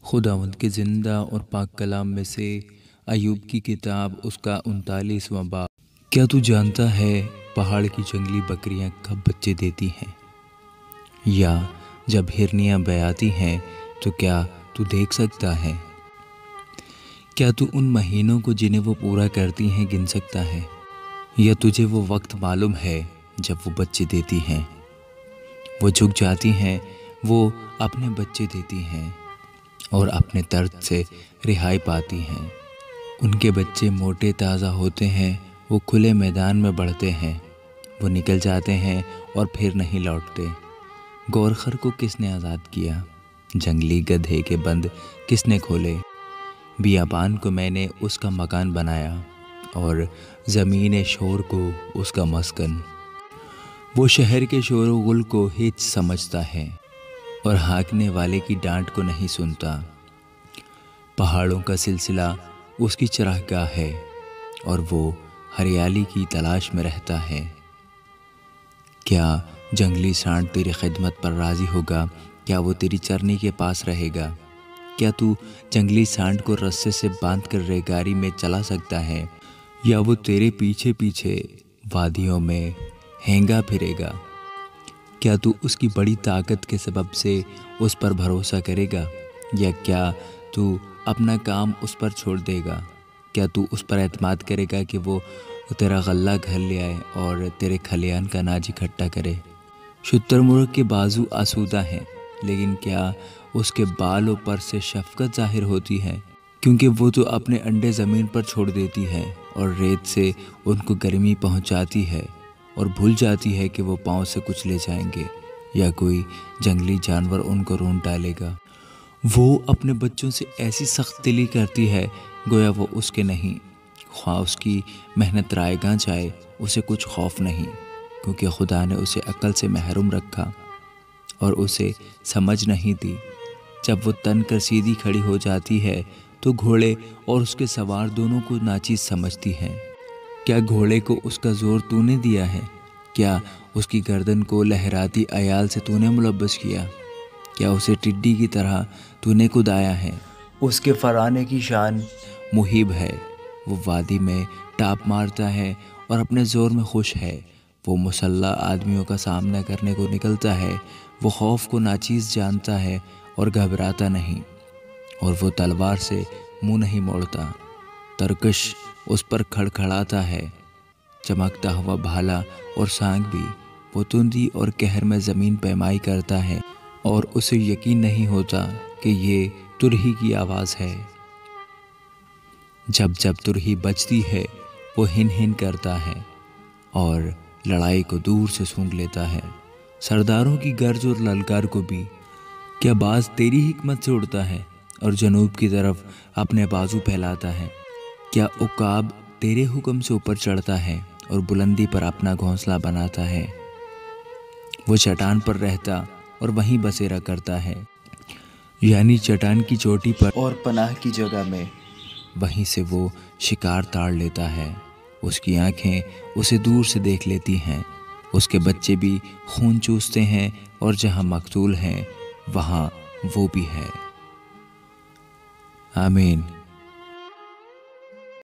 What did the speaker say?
خداوند کے زندہ اور پاک کلام میں سے ایوب کی کتاب اس کا 39واں باب۔ کیا تو جانتا ہے پہاڑ کی جنگلی بکریاں کب بچے دیتی ہیں؟ یا جب ہرنیاں بیاتی ہیں تو کیا تو دیکھ سکتا ہے؟ کیا تو ان مہینوں کو جنہیں وہ پورا کرتی ہیں گن سکتا ہے؟ یا تجھے وہ وقت معلوم ہے جب وہ بچے دیتی ہیں؟ وہ جھک جاتی ہیں، وہ اپنے بچے دیتی ہیں اور اپنے درد سے رہائی پاتی ہیں۔ ان کے بچے موٹے تازہ ہوتے ہیں، وہ کھلے میدان میں بڑھتے ہیں، وہ نکل جاتے ہیں اور پھر نہیں لوٹتے۔ گورخر کو کس نے آزاد کیا؟ جنگلی گدھے کے بند کس نے کھولے؟ بیابان کو میں نے اس کا مکان بنایا اور زمین شور کو اس کا مسکن۔ وہ شہر کے شور و غل کو ہیچ سمجھتا ہے اور ہانکنے والے کی ڈانٹ کو نہیں سنتا۔ پہاڑوں کا سلسلہ اس کی چراگاہ ہے اور وہ ہریالی کی تلاش میں رہتا ہے۔ کیا جنگلی سانڈ تیری خدمت پر راضی ہوگا؟ کیا وہ تیری چرنی کے پاس رہے گا؟ کیا تو جنگلی سانڈ کو رسے سے باندھ کر ریگاری میں چلا سکتا ہے؟ یا وہ تیرے پیچھے پیچھے وادیوں میں ہینگا پھرے گا؟ کیا تو اس کی بڑی طاقت کے سبب سے اس پر بھروسہ کرے گا؟ یا کیا تو اپنا کام اس پر چھوڑ دے گا؟ کیا تو اس پر اعتماد کرے گا کہ وہ تیرا غلہ گھر لے آئے اور تیرے کھلیان کا اناج اکٹھا کرے؟ شتر مرغ کے بازو آسودہ ہیں، لیکن کیا اس کے بالوں پر سے شفقت ظاہر ہوتی ہے؟ کیونکہ وہ تو اپنے انڈے زمین پر چھوڑ دیتی ہے اور ریت سے ان کو گرمی پہنچاتی ہے اور بھول جاتی ہے کہ وہ پاؤں سے کچھ لے جائیں گے یا کوئی جنگلی جانور ان کو رونڈ ڈالے گا۔ وہ اپنے بچوں سے ایسی سخت دلی کرتی ہے گویا وہ اس کے نہیں، خواہ اس کی محنت رائے گاں جائے اسے کچھ خوف نہیں، کیونکہ خدا نے اسے عقل سے محروم رکھا اور اسے سمجھ نہیں دی۔ جب وہ تن کر سیدھی کھڑی ہو جاتی ہے تو گھوڑے اور اس کے سوار دونوں کو ناچیز سمجھتی ہے۔ کیا گھوڑے کو اس کا زور تو نے دیا ہے؟ کیا اس کی گردن کو لہراتی عیال سے تو نے ملبس کیا؟ کیا اسے ٹڈی کی طرح تو نے کدایا ہے؟ اس کے فرانے کی شان مہیب ہے، وہ وادی میں ٹاپ مارتا ہے اور اپنے زور میں خوش ہے۔ وہ مسلح آدمیوں کا سامنا کرنے کو نکلتا ہے، وہ خوف کو ناچیز جانتا ہے اور گھبراتا نہیں، اور وہ تلوار سے منہ نہیں موڑتا۔ ترکش اس پر کھڑکھڑاتا ہے، چمکتا ہوا بھالا اور سانگ بھی۔ وہ تندی اور قہر میں زمین پیمائی کرتا ہے اور اسے یقین نہیں ہوتا کہ یہ ترہی کی آواز ہے۔ جب جب ترہی بجتی ہے وہ ہن ہن کرتا ہے اور لڑائی کو دور سے سونگھ لیتا ہے، سرداروں کی گرج اور للکار کو بھی۔ کیا باز تیری حکمت سے اڑتا ہے اور جنوب کی طرف اپنے بازو پھیلاتا ہے؟ کیا عقاب تیرے حکم سے اوپر چڑھتا ہے اور بلندی پر اپنا گھونسلہ بناتا ہے؟ وہ چٹان پر رہتا اور وہیں بسیرا کرتا ہے، یعنی چٹان کی چوٹی پر اور پناہ کی جگہ میں، وہیں سے وہ شکار تاڑ لیتا ہے۔ اس کی آنکھیں اسے دور سے دیکھ لیتی ہیں، اس کے بچے بھی خون چوستے ہیں اور جہاں مقتول ہیں وہاں وہ بھی ہے۔ آمین۔